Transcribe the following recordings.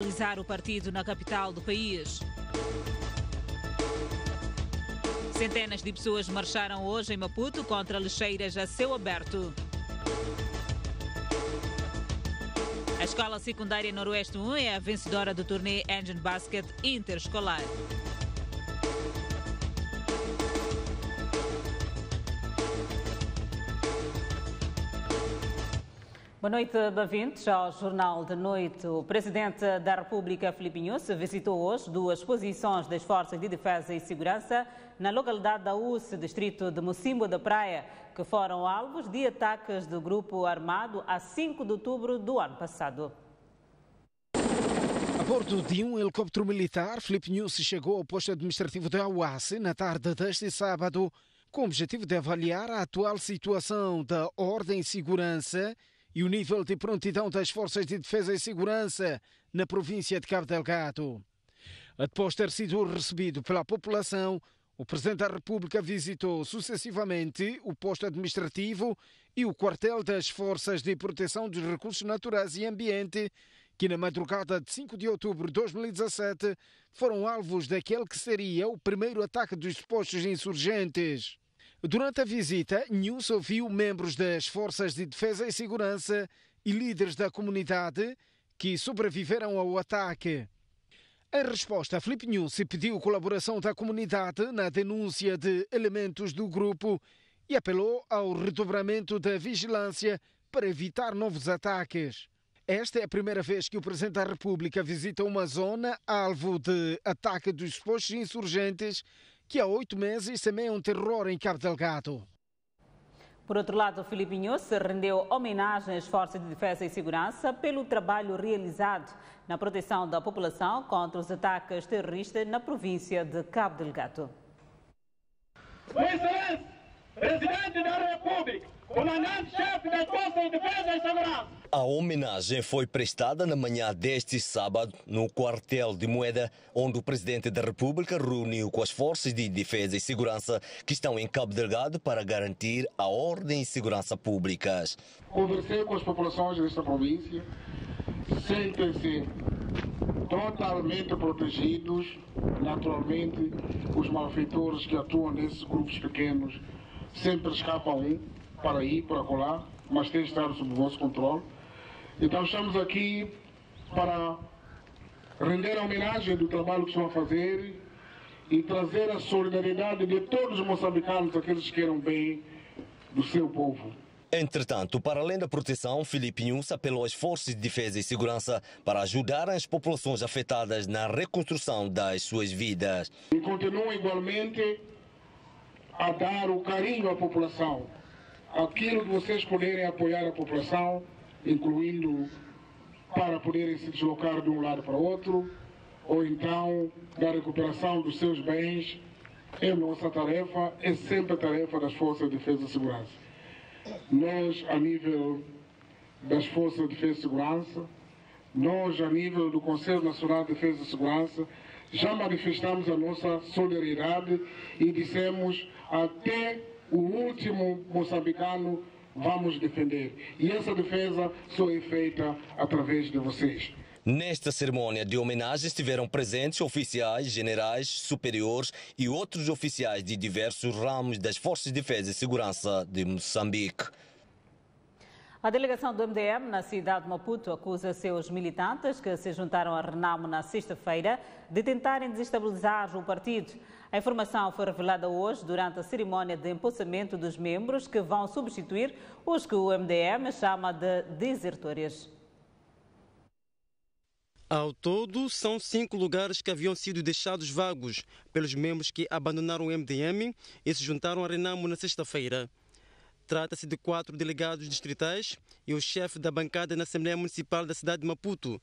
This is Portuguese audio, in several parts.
Realizar o partido na capital do país. Centenas de pessoas marcharam hoje em Maputo contra lixeiras a céu aberto. A Escola Secundária Noroeste 1 é a vencedora do torneio Engine Basket Interescolar. Boa noite, bem-vindos ao Jornal de Noite. O Presidente da República, Filipe Nyusi, visitou hoje duas posições das Forças de Defesa e Segurança na localidade da UCE, distrito de Mocimbo da Praia, que foram alvos de ataques do grupo armado a 5 de outubro do ano passado. A bordo de um helicóptero militar, Filipe Nyusi chegou ao posto administrativo da UASE na tarde deste sábado, com o objetivo de avaliar a atual situação da ordem e segurança e o nível de prontidão das Forças de Defesa e Segurança na província de Cabo Delgado. Após ter sido recebido pela população, o Presidente da República visitou sucessivamente o posto administrativo e o quartel das Forças de Proteção dos Recursos Naturais e Ambiente, que na madrugada de 5 de outubro de 2017 foram alvos daquele que seria o primeiro ataque dos supostos insurgentes. Durante a visita, Nyusi ouviu membros das Forças de Defesa e Segurança e líderes da comunidade que sobreviveram ao ataque. Em resposta, Filipe Nyusi pediu colaboração da comunidade na denúncia de elementos do grupo e apelou ao redobramento da vigilância para evitar novos ataques. Esta é a primeira vez que o Presidente da República visita uma zona alvo de ataque dos supostos insurgentes que há 8 meses semeiam terror em Cabo Delgado. Por outro lado, Filipe Nyusi rendeu homenagem às Forças de Defesa e Segurança pelo trabalho realizado na proteção da população contra os ataques terroristas na província de Cabo Delgado. Excelência, Presidente da República, Comandante-Chefe das Forças de Defesa e Segurança. A homenagem foi prestada na manhã deste sábado no quartel de Moeda, onde o Presidente da República reuniu com as Forças de Defesa e Segurança que estão em Cabo Delgado para garantir a ordem e segurança públicas. Conversei com as populações desta província, sentem-se totalmente protegidos. Naturalmente, os malfeitores que atuam nesses grupos pequenos sempre escapam para ir, para colar, mas tem de estar sob o vosso controle. Então estamos aqui para render a homenagem do trabalho que estão a fazer e trazer a solidariedade de todos os moçambicanos, aqueles que queiram bem do seu povo. Entretanto, para além da proteção, Filipe Nyusi apelou às Forças de Defesa e Segurança para ajudar as populações afetadas na reconstrução das suas vidas. E continuam igualmente a dar o carinho à população. Aquilo que vocês puderem apoiar a população, incluindo para poderem se deslocar de um lado para o outro, ou então da recuperação dos seus bens, é nossa tarefa, é sempre a tarefa das Forças de Defesa e Segurança. Nós, a nível das Forças de Defesa e Segurança, nós, a nível do Conselho Nacional de Defesa e Segurança, já manifestamos a nossa solidariedade e dissemos até o último moçambicano vamos defender. E essa defesa só é feita através de vocês. Nesta cerimônia de homenagem estiveram presentes oficiais, generais, superiores e outros oficiais de diversos ramos das Forças de Defesa e Segurança de Moçambique. A delegação do MDM na cidade de Maputo acusa seus militantes que se juntaram a Renamo na sexta-feira de tentarem desestabilizar o partido. A informação foi revelada hoje durante a cerimónia de empossamento dos membros que vão substituir os que o MDM chama de desertores. Ao todo, são 5 lugares que haviam sido deixados vagos pelos membros que abandonaram o MDM e se juntaram a Renamo na sexta-feira. Trata-se de 4 delegados distritais e o chefe da bancada na Assembleia Municipal da cidade de Maputo,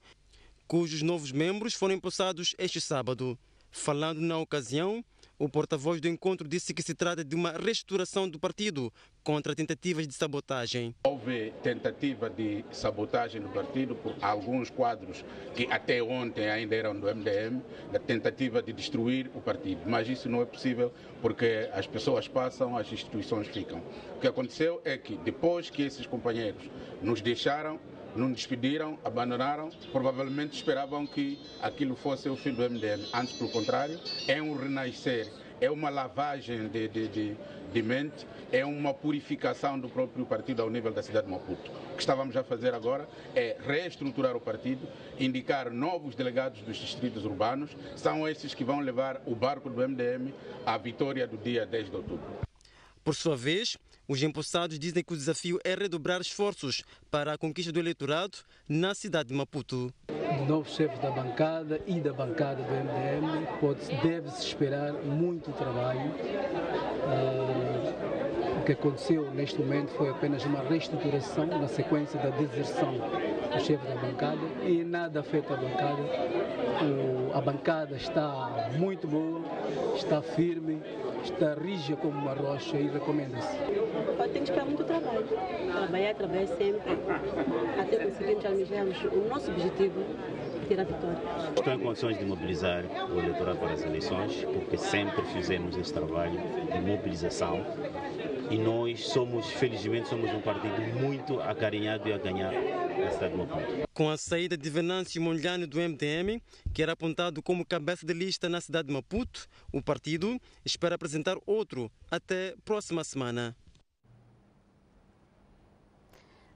cujos novos membros foram empossados este sábado. Falando na ocasião, o porta-voz do encontro disse que se trata de uma reestruturação do partido contra tentativas de sabotagem. Houve tentativa de sabotagem do partido por alguns quadros que até ontem ainda eram do MDM, da tentativa de destruir o partido. Mas isso não é possível porque as pessoas passam, as instituições ficam. O que aconteceu é que depois que esses companheiros nos deixaram, não despediram, abandonaram, provavelmente esperavam que aquilo fosse o fim do MDM. Antes, pelo contrário, é um renascer, é uma lavagem de mente, é uma purificação do próprio partido ao nível da cidade de Maputo. O que estávamos a fazer agora é reestruturar o partido, indicar novos delegados dos distritos urbanos, são esses que vão levar o barco do MDM à vitória do dia 10 de outubro. Por sua vez, os empossados dizem que o desafio é redobrar esforços para a conquista do eleitorado na cidade de Maputo. De novos chefes da bancada e da bancada do MDM, deve-se esperar muito trabalho. O que aconteceu neste momento foi apenas uma reestruturação na sequência da deserção do chefe da bancada e nada afeta a bancada. A bancada está muito boa, está firme, está rija como uma rocha e recomenda-se. Tem que esperar muito trabalho. Trabalhar sempre, até conseguirmos almejarmos o nosso objetivo, ter a vitória. Estou em condições de mobilizar o eleitorado para as eleições, porque sempre fizemos esse trabalho de mobilização e nós felizmente somos um partido muito acarinhado e a ganhar na cidade de Maputo. Com a saída de Venâncio Mondlane do MDM, que era apontado como cabeça de lista na cidade de Maputo, o partido espera apresentar outro até próxima semana.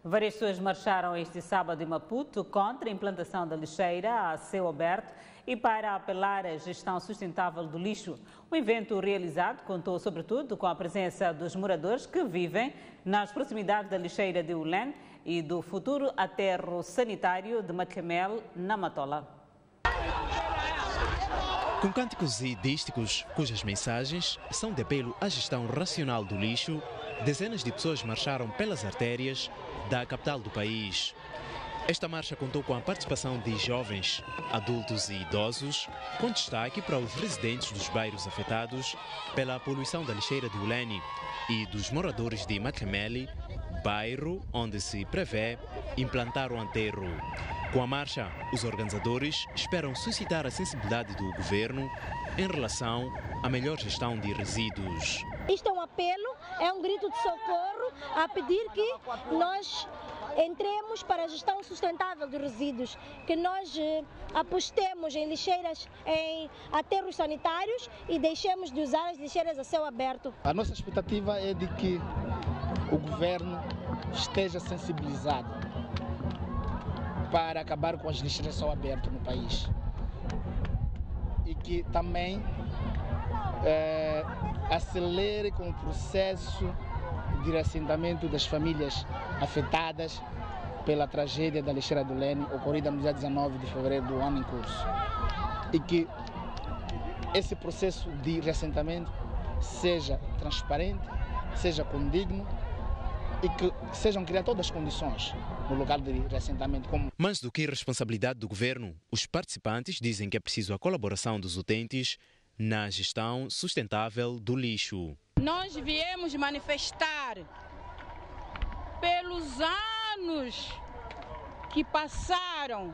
Várias pessoas marcharam este sábado em Maputo contra a implantação da lixeira a céu aberto e para apelar à gestão sustentável do lixo. O evento realizado contou sobretudo com a presença dos moradores que vivem nas proximidades da lixeira de Ulen e do futuro aterro sanitário de Macamel, na Matola. Com cânticos e dísticos, cujas mensagens são de apelo à gestão racional do lixo, dezenas de pessoas marcharam pelas artérias da capital do país. Esta marcha contou com a participação de jovens, adultos e idosos, com destaque para os residentes dos bairros afetados pela poluição da lixeira de Ulene e dos moradores de Macameli, bairro onde se prevê implantar o aterro. Com a marcha, os organizadores esperam suscitar a sensibilidade do governo em relação à melhor gestão de resíduos. Isto é um apelo, é um grito de socorro a pedir que nós entremos para a gestão sustentável de resíduos, que nós apostemos em lixeiras, em aterros sanitários e deixemos de usar as lixeiras a céu aberto. A nossa expectativa é de que o governo esteja sensibilizado para acabar com as lixeiras a céu aberto no país e que também acelere com o processo de reassentamento das famílias afetadas pela tragédia da lixeira do Lene, ocorrida no dia 19 de fevereiro do ano em curso. E que esse processo de reassentamento seja transparente, seja condigno e que sejam criadas todas as condições no local de reassentamento. Mais do que responsabilidade do governo, os participantes dizem que é preciso a colaboração dos utentes na gestão sustentável do lixo. Nós viemos manifestar pelos anos que passaram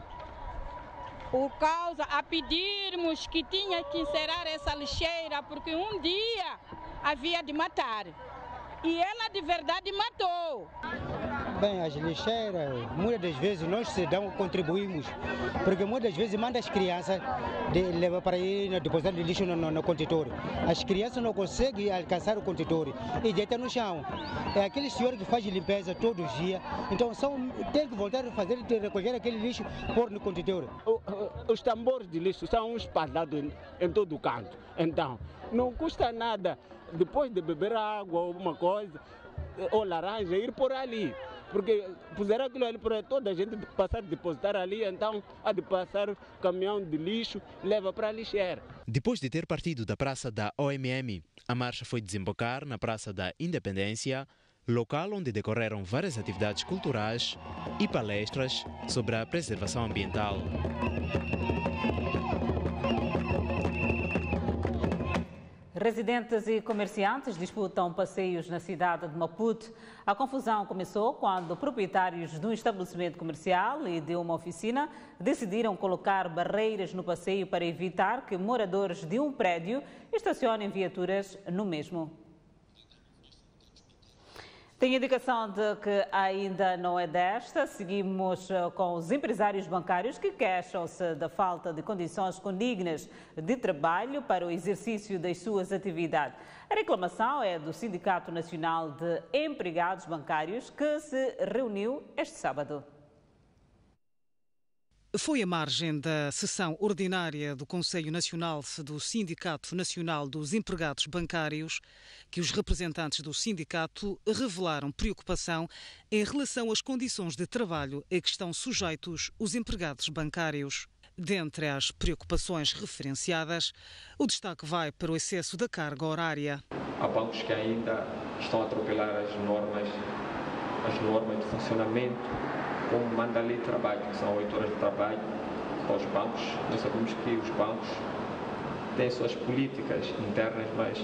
por causa a pedirmos que tinha que encerrar essa lixeira porque um dia havia de matar. E ela de verdade matou. Bem, as lixeiras, muitas das vezes nós cidadãos contribuímos, porque muitas vezes manda as crianças levar para ir depositar de lixo no contentor. As crianças não conseguem alcançar o contentor e deitam no chão. É aquele senhor que faz limpeza todos os dias, então tem que voltar a fazer, recolher aquele lixo e pôr no contentor. Os tambores de lixo são espalhados em todo o canto, então não custa nada, depois de beber água ou alguma coisa, ou laranja, ir por ali. Porque puseram aquilo ali para toda a gente passar a depositar ali, então há de passar o caminhão de lixo, leva para a lixeira. Depois de ter partido da Praça da OMM, a marcha foi desembocar na Praça da Independência, local onde decorreram várias atividades culturais e palestras sobre a preservação ambiental. Residentes e comerciantes disputam passeios na cidade de Maputo. A confusão começou quando proprietários de um estabelecimento comercial e de uma oficina decidiram colocar barreiras no passeio para evitar que moradores de um prédio estacionem viaturas no mesmo. Tem indicação de que ainda não é desta. Seguimos com os empresários bancários que queixam-se da falta de condições condignas de trabalho para o exercício das suas atividades. A reclamação é do Sindicato Nacional de Empregados Bancários, que se reuniu este sábado. Foi à margem da sessão ordinária do Conselho Nacional do Sindicato Nacional dos Empregados Bancários que os representantes do sindicato revelaram preocupação em relação às condições de trabalho a que estão sujeitos os empregados bancários. Dentre as preocupações referenciadas, o destaque vai para o excesso da carga horária. Há bancos que ainda estão a atropelar as normas de funcionamento, como manda a lei de trabalho, que são 8 horas de trabalho para os bancos. Nós sabemos que os bancos têm suas políticas internas, mas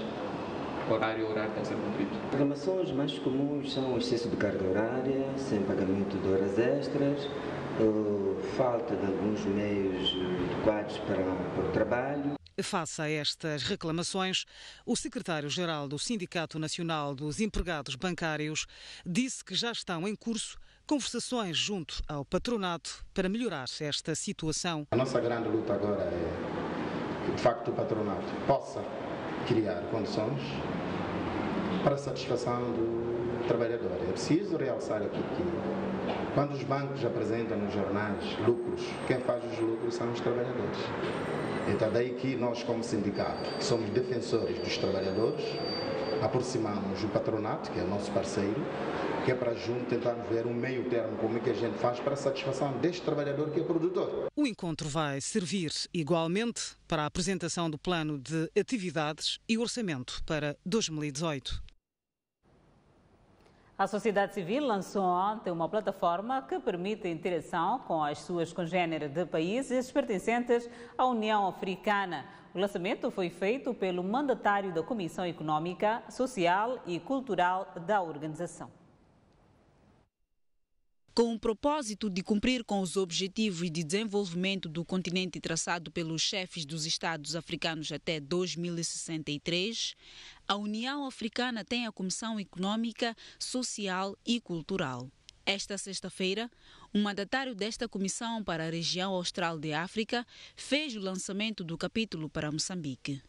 o horário tem que ser cumprido. As reclamações mais comuns são o excesso de carga horária, sem pagamento de horas extras, falta de alguns meios adequados para o trabalho. Face a estas reclamações, o secretário-geral do Sindicato Nacional dos Empregados Bancários disse que já estão em curso conversações junto ao patronato para melhorar esta situação. A nossa grande luta agora é que, de facto, o patronato possa criar condições para a satisfação do trabalhador. É preciso realçar aqui que, quando os bancos apresentam nos jornais lucros, quem faz os lucros são os trabalhadores. Então, daí que nós, como sindicato, que somos defensores dos trabalhadores, aproximamos o patronato, que é o nosso parceiro, que é para junto tentar ver um meio termo, como é que a gente faz para a satisfação deste trabalhador que é produtor. O encontro vai servir igualmente para a apresentação do plano de atividades e orçamento para 2018. A sociedade civil lançou ontem uma plataforma que permite a interação com as suas congêneres de países pertencentes à União Africana. O lançamento foi feito pelo mandatário da Comissão Econômica, Social e Cultural da organização. Com o propósito de cumprir com os objetivos de desenvolvimento do continente traçado pelos chefes dos Estados africanos até 2063, a União Africana tem a Comissão Econômica, Social e Cultural. Esta sexta-feira, o mandatário desta comissão para a região austral de África fez o lançamento do capítulo para Moçambique.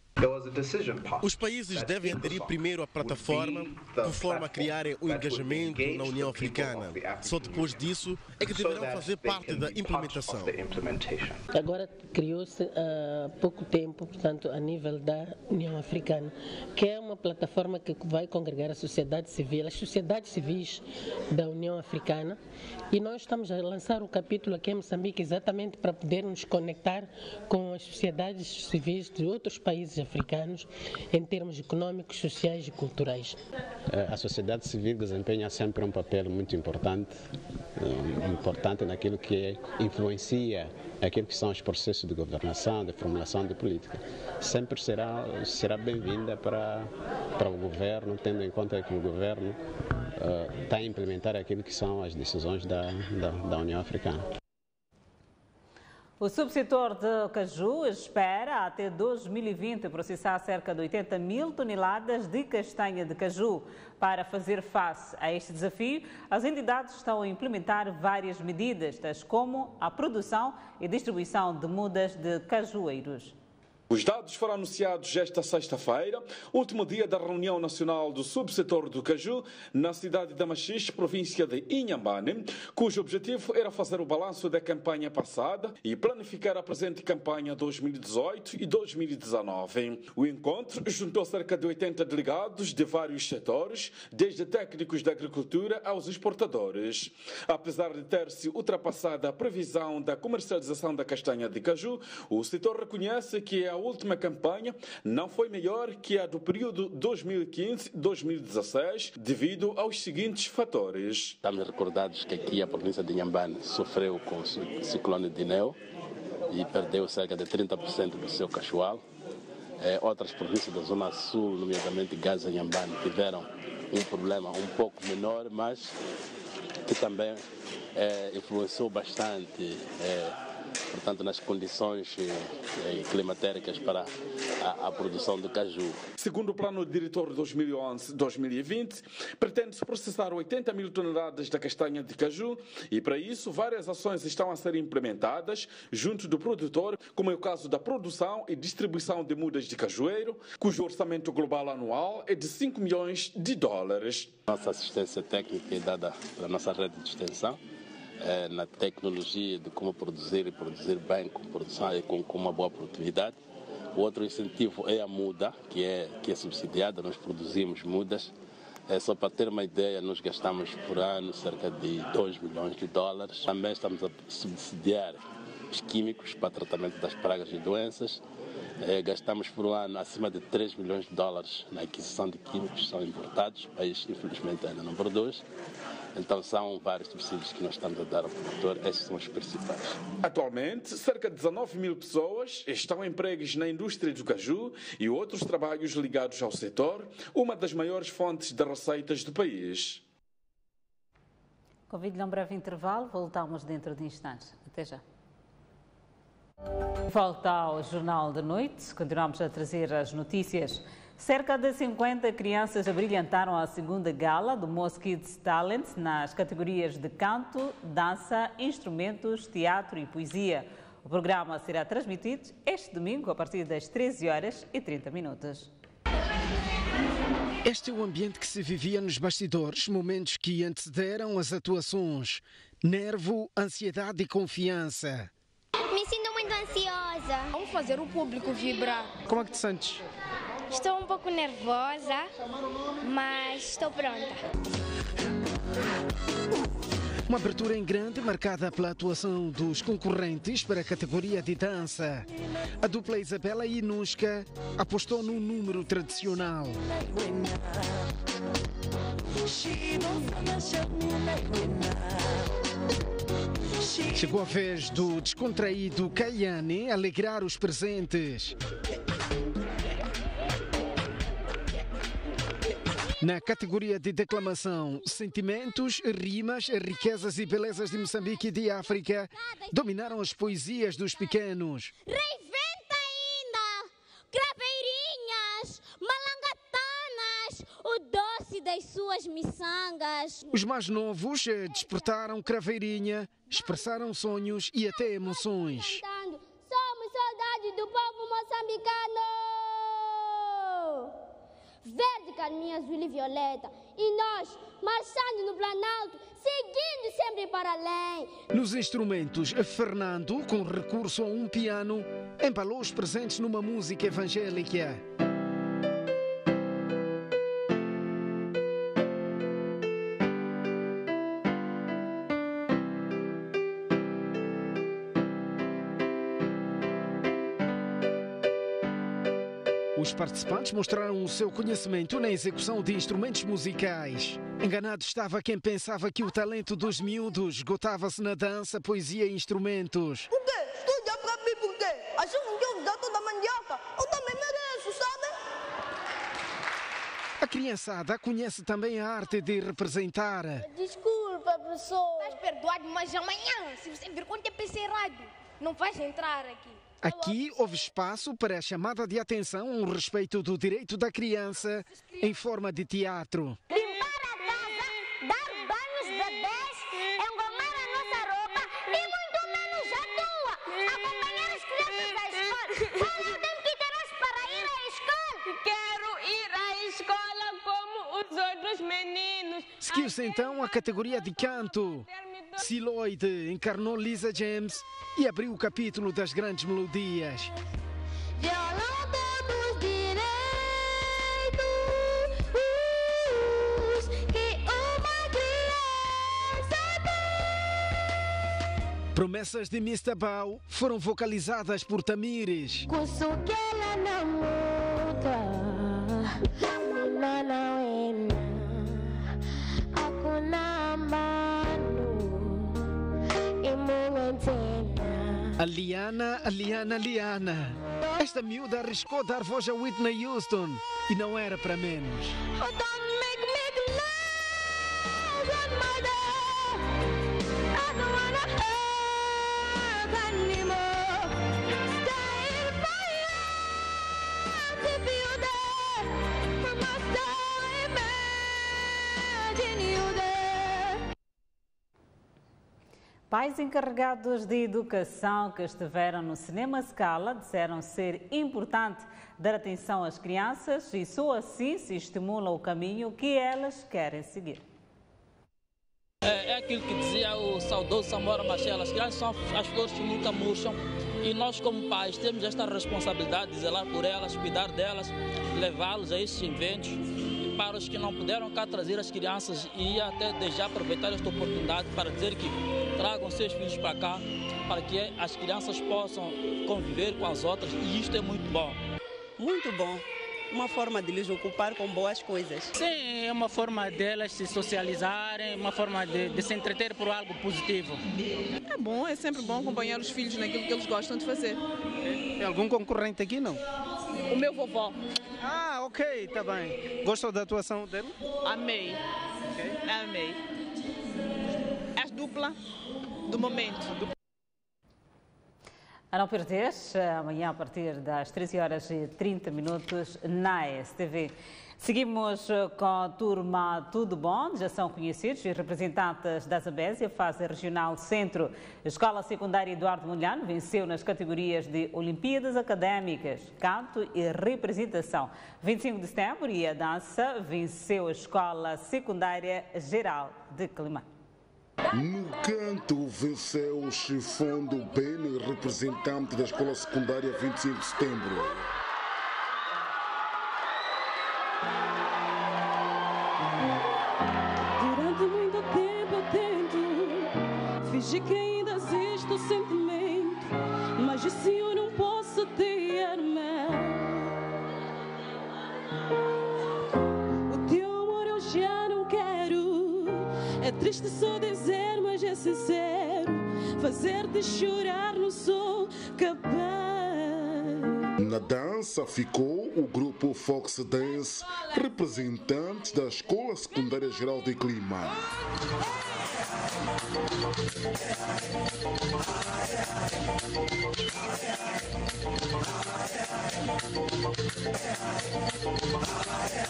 Os países devem aderir primeiro à plataforma, de forma a criarem o engajamento na União Africana. Só depois disso é que deverão fazer parte da implementação. Agora criou-se há pouco tempo, portanto, a nível da União Africana, que é uma plataforma que vai congregar a sociedade civil, as sociedades civis da União Africana, e nós estamos a lançar um capítulo aqui em Moçambique exatamente para podermos conectar com as sociedades civis de outros países africanos em termos econômicos, sociais e culturais. A sociedade civil desempenha sempre um papel muito importante naquilo que influencia aquilo que são os processos de governação, de formulação de política. Sempre será bem-vinda para o governo, tendo em conta que o governo está a implementar aquilo que são as decisões da União Africana. O subsetor de caju espera até 2020 processar cerca de 80 mil toneladas de castanha de caju. Para fazer face a este desafio, as entidades estão a implementar várias medidas, tais como a produção e distribuição de mudas de cajueiros. Os dados foram anunciados esta sexta-feira, último dia da reunião nacional do subsetor do caju, na cidade de Machixe, província de Inhambane, cujo objetivo era fazer o balanço da campanha passada e planificar a presente campanha 2018 e 2019. O encontro juntou cerca de 80 delegados de vários setores, desde técnicos da agricultura aos exportadores. Apesar de ter-se ultrapassado a previsão da comercialização da castanha de caju, o setor reconhece que a última campanha não foi melhor que a do período 2015-2016, devido aos seguintes fatores. Estamos recordados que aqui a província de Inhambane sofreu com o ciclone Dineo e perdeu cerca de 30% do seu cachoal. Outras províncias da Zona Sul, nomeadamente Gaza e Inhambane, tiveram um problema um pouco menor, mas que também influenciou bastante portanto, nas condições climatéricas para a produção de caju. Segundo o plano diretor 2011-2020, pretende-se processar 80 mil toneladas da castanha de caju e, para isso, várias ações estão a ser implementadas junto do produtor, como é o caso da produção e distribuição de mudas de cajueiro, cujo orçamento global anual é de 5 milhões de dólares. Nossa assistência técnica é dada pela nossa rede de extensão, na tecnologia de como produzir e produzir bem, com produção e com uma boa produtividade. O outro incentivo é a muda, que é subsidiada, nós produzimos mudas. Só para ter uma ideia, nós gastamos por ano cerca de 2 milhões de dólares. Também estamos a subsidiar os químicos para tratamento das pragas e doenças. Gastamos por ano acima de 3 milhões de dólares na aquisição de químicos que são importados. O país, infelizmente, ainda não produz. Então, são vários subsídios que nós estamos a dar ao produtor. Esses são os principais. Atualmente, cerca de 19 mil pessoas estão empregues na indústria do caju e outros trabalhos ligados ao setor, uma das maiores fontes de receitas do país. Convido-lhe a um breve intervalo. Voltamos dentro de instantes. Até já. Volta ao Jornal da Noite. Continuamos a trazer as notícias. Cerca de 50 crianças abrilhantaram a segunda gala do Moz Kids Talent nas categorias de canto, dança, instrumentos, teatro e poesia. O programa será transmitido este domingo a partir das 13h30. Este é o ambiente que se vivia nos bastidores, momentos que antecederam as atuações. Nervo, ansiedade e confiança. Me sinto muito ansiosa. Vamos fazer o público vibrar. Como é que te sentes? Estou um pouco nervosa, mas estou pronta. Uma abertura em grande marcada pela atuação dos concorrentes para a categoria de dança. A dupla Isabela e Inushka apostou no número tradicional. Chegou a vez do descontraído Kayane alegrar os presentes. Na categoria de declamação, sentimentos, rimas, riquezas e belezas de Moçambique e de África dominaram as poesias dos pequenos. Reinventa ainda, craveirinhas, malangatanas, o doce das suas miçangas. Os mais novos despertaram craveirinha, expressaram sonhos e até emoções. Somos saudades do povo moçambicano. Verde, carminha, azul e violeta. E nós, marchando no Planalto, seguindo sempre para além. Nos instrumentos, Fernando, com recurso a um piano, embalou os presentes numa música evangélica. Os participantes mostraram o seu conhecimento na execução de instrumentos musicais. Enganado estava quem pensava que o talento dos miúdos esgotava-se na dança, poesia e instrumentos. Por quê? Estuda para mim por quê? Acham que eu dou toda a mandioca? Eu também mereço, sabe? A criançada conhece também a arte de representar. Desculpa, professor. Estás perdoado, mas amanhã, se você vir quando é PC errado, não vais entrar aqui. Aqui houve espaço para a chamada de atenção ao respeito do direito da criança em forma de teatro. Limpar a casa, dar banhos bebês, engomar a nossa roupa e muito menos a tua. Acompanhar as crianças à escola. Qual é o tempo que terás para ir à escola? Quero ir à escola como os outros meninos. Seguiu-se então a categoria de canto. Siloide encarnou Lisa James e abriu o capítulo das grandes melodias. Violão temos direitos que uma criança tem. Promessas de Mr. Bao foram vocalizadas por Tamires. Curso que ela não muda, Liana. Esta miúda arriscou dar voz a Whitney Houston e não era para menos. Pais encarregados de educação que estiveram no Cinema Scala disseram ser importante dar atenção às crianças e só assim se estimula o caminho que elas querem seguir. É aquilo que dizia o saudoso Samora Machel, as crianças são as flores que nunca murcham e nós como pais temos esta responsabilidade de zelar por elas, cuidar delas, levá-los a esses eventos. E para os que não puderam cá trazer as crianças e até já aproveitar esta oportunidade para dizer que tragam seus filhos para cá, para que as crianças possam conviver com as outras e isto é muito bom. Muito bom. Uma forma de lhes ocupar com boas coisas. Sim, é uma forma delas se socializarem, uma forma de se entreter por algo positivo. É bom, é sempre bom acompanhar os filhos naquilo que eles gostam de fazer. Tem algum concorrente aqui, não? O meu vovó. Ah, ok, tá bem. Gostou da atuação dele? Amei. Okay. Amei. És dupla do momento. A não perder, amanhã a partir das 13h30 na STV. Seguimos com a turma Tudo Bom, já são conhecidos os representantes da Zambésia, fase regional centro. A Escola Secundária Eduardo Mondlane venceu nas categorias de Olimpíadas Académicas, Canto e Representação. 25 de setembro e a dança venceu a Escola Secundária Geral de Quelimane. No canto, venceu o Chifão do Bene, representante da Escola Secundária 25 de setembro. Durante muito tempo eu tento fingir que ainda existe o sentimento, mas assim eu não posso ter-me. O teu amor eu já não quero. É triste só dizer, mas é sincero. Fazer-te chorar não sou capaz. Na dança ficou o grupo Fox Dance, representante da Escola Secundária Geral de Quelimane.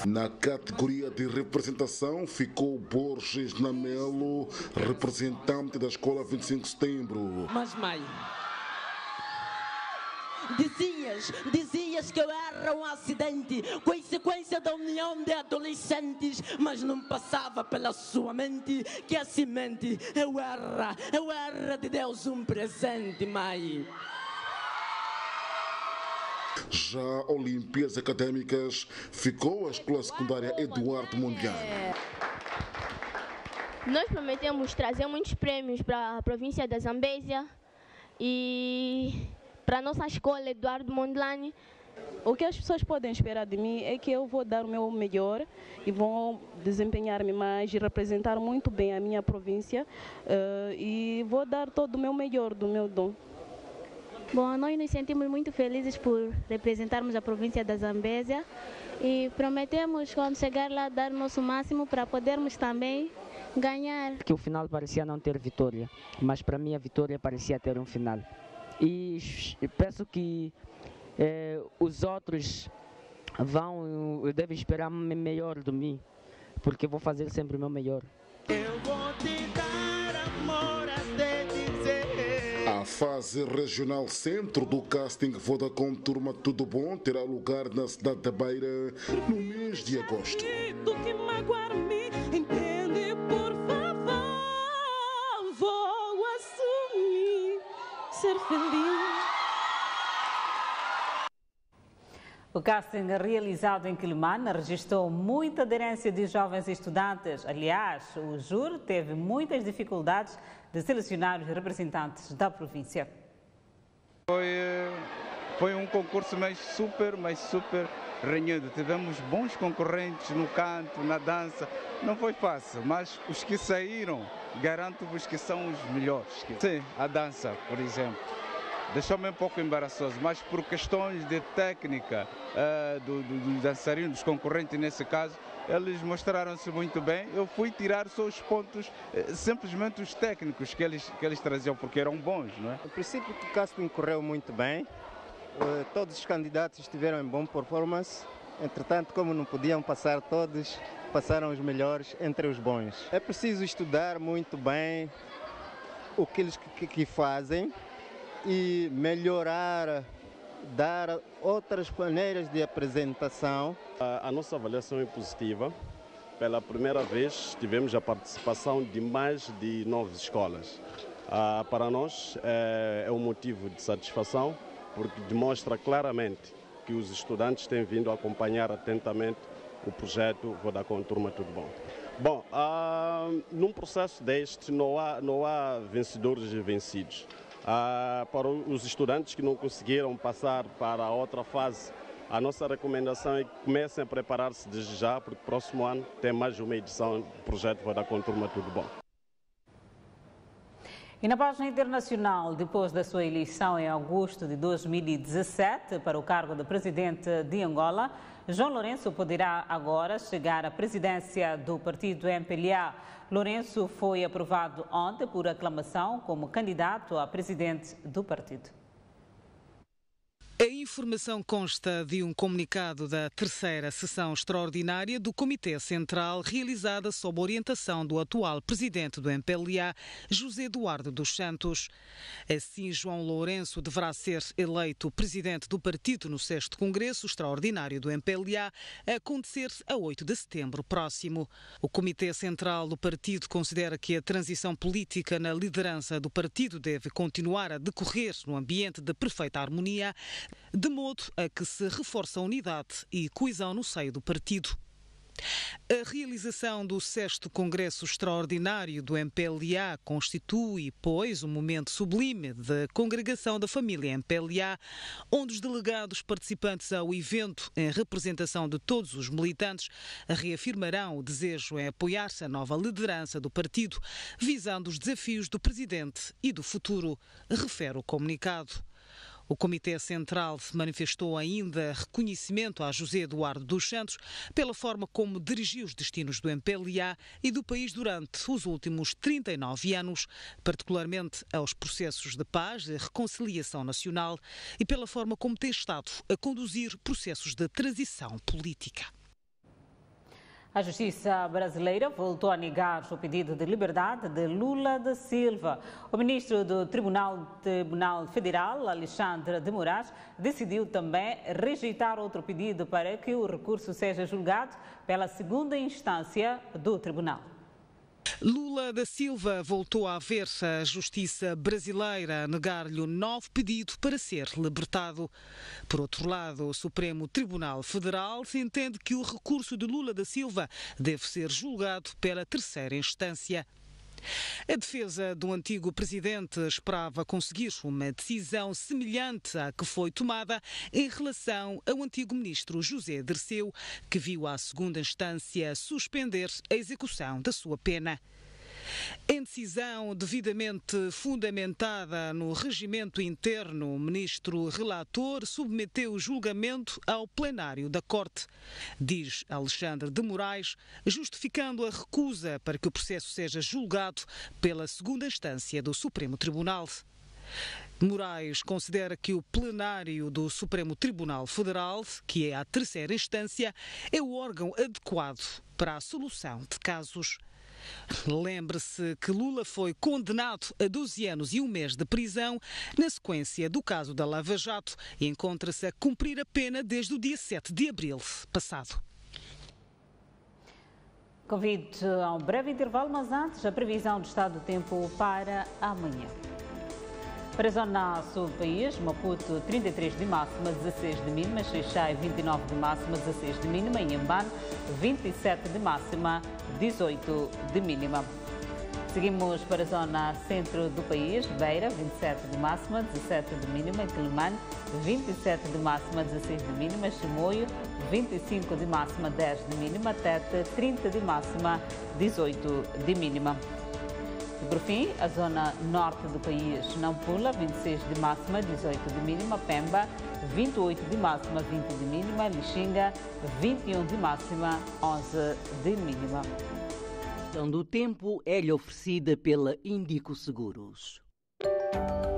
Na categoria de representação ficou Borges Namelo, representante da Escola 25 de Setembro. Mas mãe, dizias que eu era um acidente, consequência da união de adolescentes, mas não passava pela sua mente que a semente eu era de Deus um presente, mãe. Já Olimpíadas Académicas ficou a Escola Secundária Eduardo Mondlane. Nós prometemos trazer muitos prêmios para a província da Zambésia e para a nossa escola Eduardo Mondlane. O que as pessoas podem esperar de mim é que eu vou dar o meu melhor e vou desempenhar-me mais e representar muito bem a minha província e vou dar todo o meu melhor do meu dom. Bom, nós nos sentimos muito felizes por representarmos a província da Zambésia e prometemos, quando chegar lá, dar o nosso máximo para podermos também ganhar. Que o final parecia não ter vitória, mas para mim a vitória parecia ter um final. E peço que os outros devem esperar melhor de mim, porque eu vou fazer sempre o meu melhor. Eu vou te dar amor até dizer. A fase regional centro do casting Vodacom Turma Tudo Bom terá lugar na cidade da Beira no mês de agosto. Que magoar-me, entende, por favor. Vou assumir ser feliz. O casting realizado em Quelimane registrou muita aderência de jovens estudantes. Aliás, o júri teve muitas dificuldades de selecionar os representantes da província. Foi um concurso mais super renhido. Tivemos bons concorrentes no canto, na dança. Não foi fácil, mas os que saíram, garanto-vos que são os melhores. Sim, a dança, por exemplo. Deixou-me um pouco embaraçoso, mas por questões de técnica dos dançarinos, dos concorrentes nesse caso, eles mostraram-se muito bem. Eu fui tirar só os pontos, simplesmente os técnicos que eles traziam, porque eram bons, não é? No princípio, o casting correu muito bem. Todos os candidatos tiveram em boa performance. Entretanto, como não podiam passar todos, passaram os melhores entre os bons. É preciso estudar muito bem, o que eles que fazem e melhorar, dar outras maneiras de apresentação. A nossa avaliação é positiva. Pela primeira vez tivemos a participação de mais de 9 escolas. Para nós é um motivo de satisfação, porque demonstra claramente que os estudantes têm vindo a acompanhar atentamente o projeto Vodacom Turma Tudo Bom. Bom, num processo deste não há vencedores e vencidos. Para os estudantes que não conseguiram passar para a outra fase, a nossa recomendação é que comecem a preparar-se desde já, porque próximo ano tem mais uma edição do projeto Vodacom Turma Tudo Bom. E na página internacional, depois da sua eleição em agosto de 2017 para o cargo de presidente de Angola, João Lourenço poderá agora chegar à presidência do partido MPLA. Lourenço foi aprovado ontem por aclamação como candidato a presidente do partido. A informação consta de um comunicado da terceira sessão extraordinária do Comitê Central, realizada sob orientação do atual presidente do MPLA, José Eduardo dos Santos. Assim, João Lourenço deverá ser eleito presidente do partido no 6º Congresso Extraordinário do MPLA, a acontecer a 8 de setembro próximo. O Comitê Central do partido considera que a transição política na liderança do partido deve continuar a decorrer no ambiente de perfeita harmonia, de modo a que se reforce a unidade e coesão no seio do partido. A realização do 6º Congresso Extraordinário do MPLA constitui, pois, um momento sublime de congregação da família MPLA, onde os delegados participantes ao evento, em representação de todos os militantes, reafirmarão o desejo em apoiar-se à nova liderança do partido, visando os desafios do presidente e do futuro, refere o comunicado. O Comitê Central manifestou ainda reconhecimento a José Eduardo dos Santos pela forma como dirigiu os destinos do MPLA e do país durante os últimos 39 anos, particularmente aos processos de paz e reconciliação nacional, e pela forma como tem estado a conduzir processos de transição política. A Justiça brasileira voltou a negar o pedido de liberdade de Lula da Silva. O ministro do Tribunal Federal, Alexandre de Moraes, decidiu também rejeitar outro pedido para que o recurso seja julgado pela segunda instância do tribunal. Lula da Silva voltou a ver a justiça brasileira negar-lhe um novo pedido para ser libertado. Por outro lado, o Supremo Tribunal Federal entende que o recurso de Lula da Silva deve ser julgado pela terceira instância. A defesa do antigo presidente esperava conseguir uma decisão semelhante à que foi tomada em relação ao antigo ministro José Dirceu, que viu à segunda instância suspender a execução da sua pena. Em decisão devidamente fundamentada no regimento interno, o ministro relator submeteu o julgamento ao plenário da Corte, diz Alexandre de Moraes, justificando a recusa para que o processo seja julgado pela segunda instância do Supremo Tribunal. Moraes considera que o plenário do Supremo Tribunal Federal, que é a terceira instância, é o órgão adequado para a solução de casos. Lembre-se que Lula foi condenado a 12 anos e 1 mês de prisão na sequência do caso da Lava Jato e encontra-se a cumprir a pena desde o dia 7 de abril passado. Convido a um breve intervalo, mas antes a previsão do estado do tempo para amanhã. Para a zona sul do país, Maputo 33 de máxima, 16 de mínima, Xai-Xai 29 de máxima, 16 de mínima, Inhambane 27 de máxima, 18 de mínima. Seguimos para a zona centro do país, Beira 27 de máxima, 17 de mínima, Quelimane 27 de máxima, 16 de mínima, Chimoio 25 de máxima, 10 de mínima, Tete 30 de máxima, 18 de mínima. E por fim, a zona norte do país, Nampula, 26 de máxima, 18 de mínima, Pemba, 28 de máxima, 20 de mínima, Lixinga, 21 de máxima, 11 de mínima. A previsão do tempo é-lhe oferecida pela Indico Seguros.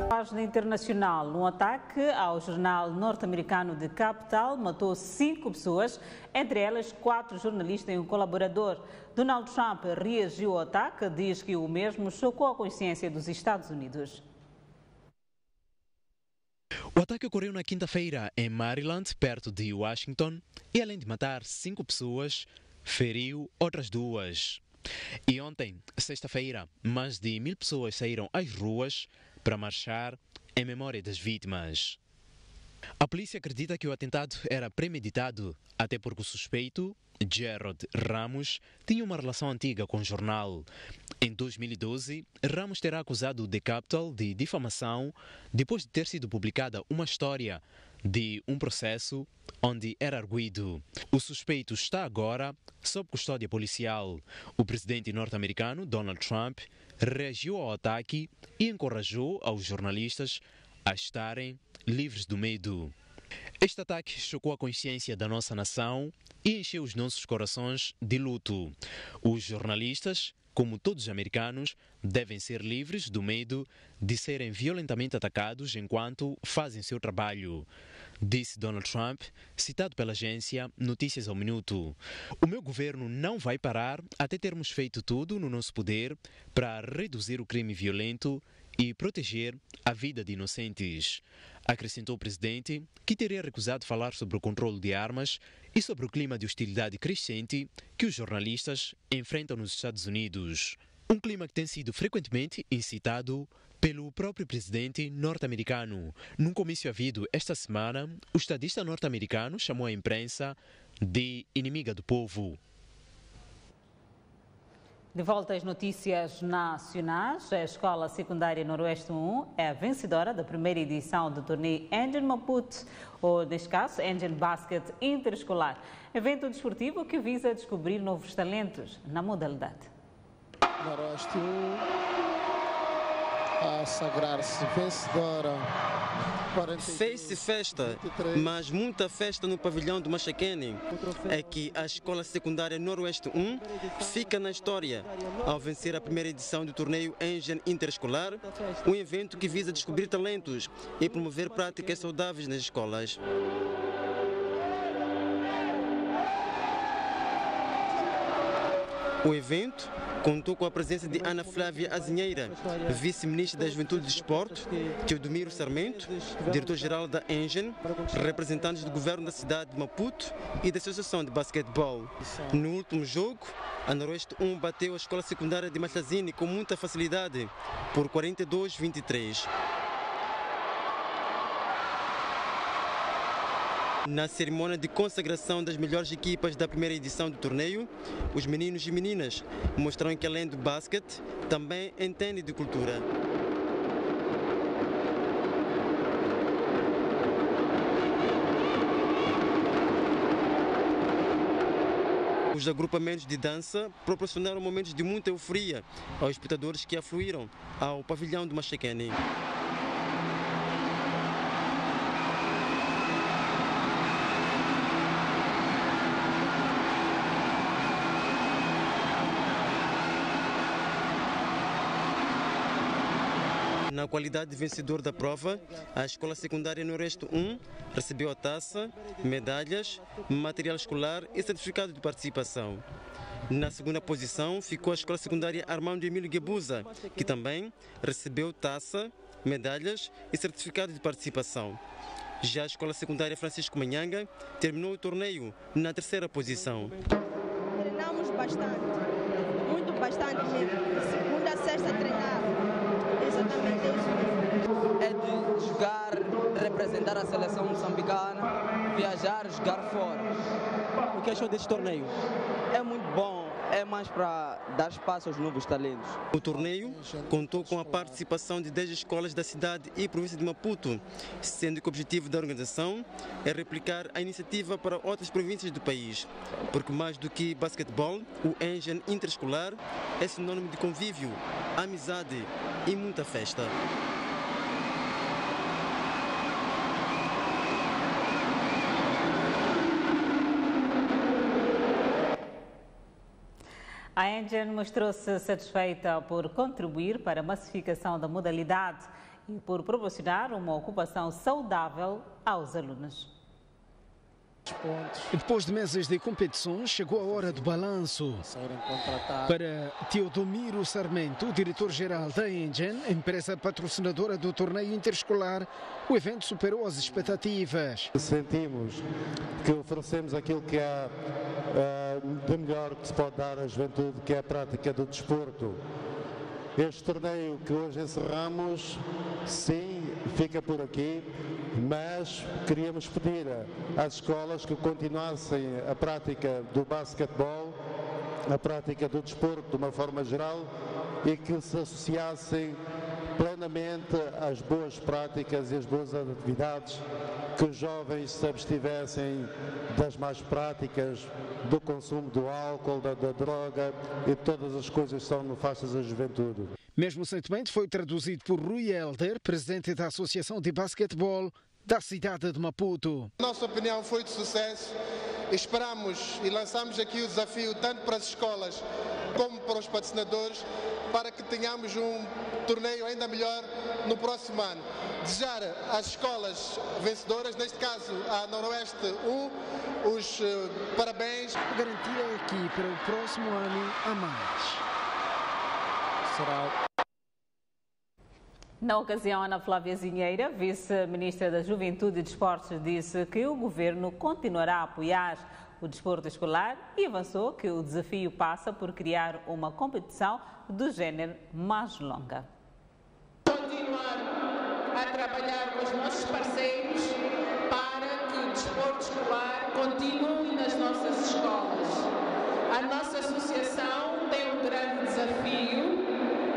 Página internacional. Um ataque ao jornal norte-americano The Capital matou 5 pessoas, entre elas 4 jornalistas e um colaborador. Donald Trump reagiu ao ataque, diz que o mesmo chocou a consciência dos Estados Unidos. O ataque ocorreu na quinta-feira em Maryland, perto de Washington, e além de matar 5 pessoas, feriu outras 2. E ontem, sexta-feira, mais de 1000 pessoas saíram às ruas para marchar em memória das vítimas. A polícia acredita que o atentado era premeditado, até porque o suspeito, Gerald Ramos, tinha uma relação antiga com o jornal. Em 2012, Ramos terá acusado The Capital de difamação depois de ter sido publicada uma história de um processo onde era arguido. O suspeito está agora sob custódia policial. O presidente norte-americano, Donald Trump, reagiu ao ataque e encorajou aos jornalistas a estarem livres do medo. Este ataque chocou a consciência da nossa nação e encheu os nossos corações de luto. Os jornalistas, como todos os americanos, devem ser livres do medo de serem violentamente atacados enquanto fazem seu trabalho, disse Donald Trump, citado pela agência Notícias ao Minuto. O meu governo não vai parar até termos feito tudo no nosso poder para reduzir o crime violento e proteger a vida de inocentes. Acrescentou o presidente, que teria recusado falar sobre o controle de armas e sobre o clima de hostilidade crescente que os jornalistas enfrentam nos Estados Unidos. Um clima que tem sido frequentemente incitado pelo próprio presidente norte-americano. Num comício havido esta semana, o estadista norte-americano chamou a imprensa de inimiga do povo. De volta às notícias nacionais, a Escola Secundária Noroeste 1 é a vencedora da primeira edição do torneio Engine Maputo, ou neste caso, Engine Basket Interescolar, evento desportivo que visa descobrir novos talentos na modalidade. Noroeste 1 a sagrar-se vencedora. Fez-se festa, mas muita festa no pavilhão do Machaquene. É que a Escola Secundária Noroeste 1 fica na história ao vencer a primeira edição do torneio Engine Interescolar, um evento que visa descobrir talentos e promover práticas saudáveis nas escolas. O evento contou com a presença de Ana Flávia Azinheira, vice-ministra da Juventude e Desporto, Teodomiro Sarmento, diretor-geral da Engine, representantes do governo da cidade de Maputo e da Associação de Basquetebol. No último jogo, a Noroeste 1 bateu a Escola Secundária de Machazine com muita facilidade, por 42-23. Na cerimônia de consagração das melhores equipas da primeira edição do torneio, os meninos e meninas mostraram que, além do basquete, também entendem de cultura. Os agrupamentos de dança proporcionaram momentos de muita euforia aos espectadores que afluíram ao pavilhão do Machaquene. Na qualidade de vencedor da prova, a Escola Secundária Noroeste 1 recebeu a taça, medalhas, material escolar e certificado de participação. Na segunda posição ficou a Escola Secundária Armando Emílio Guebuza, que também recebeu taça, medalhas e certificado de participação. Já a Escola Secundária Francisco Manhanga terminou o torneio na terceira posição. Treinamos bastante, bastante mesmo. Segunda a sexta treinar. Exatamente isso. É de jogar, representar a seleção moçambicana, viajar, jogar fora. O que achou deste torneio? É muito bom, é mais para dar espaço aos novos talentos. O torneio contou com a participação de 10 escolas da cidade e província de Maputo, sendo que o objetivo da organização é replicar a iniciativa para outras províncias do país, porque mais do que basquetebol, o Engine Interescolar é sinônimo de convívio, amizade e muita festa. A Engine mostrou-se satisfeita por contribuir para a massificação da modalidade e por proporcionar uma ocupação saudável aos alunos. Depois de meses de competições, chegou a hora do balanço. Para Teodomiro Sarmento, diretor-geral da Engen, empresa patrocinadora do torneio interescolar, o evento superou as expectativas. Sentimos que oferecemos aquilo que é de melhor que se pode dar à juventude, que é a prática do desporto. Este torneio que hoje encerramos, sim, fica por aqui, mas queríamos pedir às escolas que continuassem a prática do basquetebol, a prática do desporto de uma forma geral e que se associassem plenamente às boas práticas e às boas atividades, que os jovens se abstivessem das más práticas, do consumo do álcool, da droga e de todas as coisas que são nefastas à juventude. Mesmo recentemente foi traduzido por Rui Helder, presidente da Associação de Basquetebol da cidade de Maputo. Nossa opinião foi de sucesso. Esperamos e lançamos aqui o desafio tanto para as escolas como para os patrocinadores para que tenhamos um torneio ainda melhor no próximo ano. Desejar às escolas vencedoras, neste caso a Noroeste 1, os parabéns. A garantia é que para o próximo ano há mais. Será. Na ocasião, Ana Flávia Zinheira, vice-ministra da Juventude e Desportos, disse que o governo continuará a apoiar o desporto escolar e avançou que o desafio passa por criar uma competição do género mais longa. Continuar a trabalhar com os nossos parceiros para que o desporto escolar continue nas nossas escolas. A nossa associação tem um grande desafio,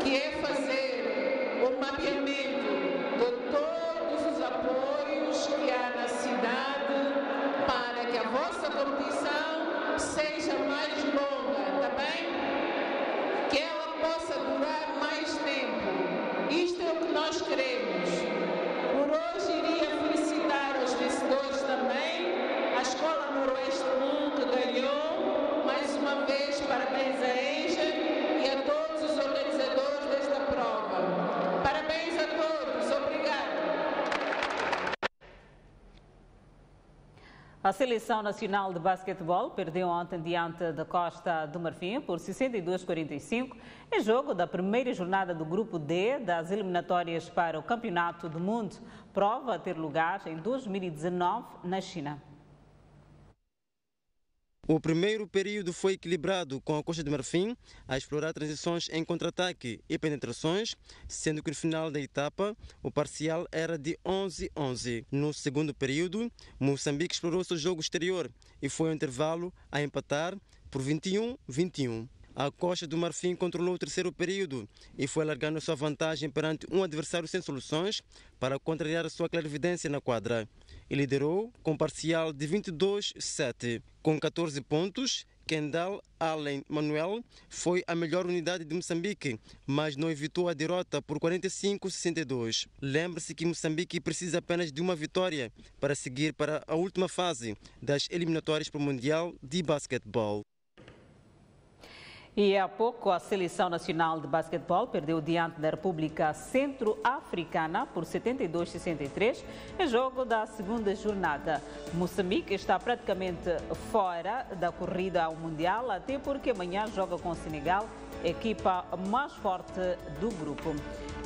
que é fazer o mapeamento de todos os apoios que há na cidade para que a vossa competição seja mais longa, tá bem? Que ela possa durar mais tempo. Isto é o que nós queremos. Por hoje iria felicitar os vencedores também, a Escola Noroeste 1 que ganhou, mais uma vez parabéns a Engen e a todos os organizadores desta prova. Parabéns a todos, obrigado. A Seleção Nacional de Basquetebol perdeu ontem diante da Costa do Marfim por 62-45 em jogo da primeira jornada do Grupo D das eliminatórias para o Campeonato do Mundo, prova a ter lugar em 2019 na China. O primeiro período foi equilibrado, com a Costa do Marfim a explorar transições em contra-ataque e penetrações, sendo que no final da etapa o parcial era de 11-11. No segundo período, Moçambique explorou seu jogo exterior e foi ao intervalo a empatar por 21-21. A Costa do Marfim controlou o terceiro período e foi alargando sua vantagem perante um adversário sem soluções para contrariar a sua clarividência na quadra. E liderou com parcial de 22-7. Com 14 pontos, Kendall Allen Manuel foi a melhor unidade de Moçambique, mas não evitou a derrota por 45-62. Lembre-se que Moçambique precisa apenas de uma vitória para seguir para a última fase das eliminatórias para o Mundial de Basquetebol. E há pouco a Seleção Nacional de Basquetebol perdeu diante da República Centro-Africana por 72-63 em jogo da segunda jornada. Moçambique está praticamente fora da corrida ao Mundial, até porque amanhã joga com o Senegal, equipa mais forte do grupo.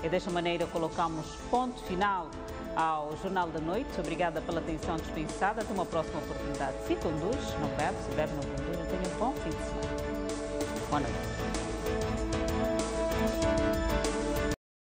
E desta maneira colocamos ponto final ao Jornal da Noite. Obrigada pela atenção dispensada. Até uma próxima oportunidade. Se conduz, não bebe, se bebe, não conduz. Tenha um bom fim de semana. Boa noite.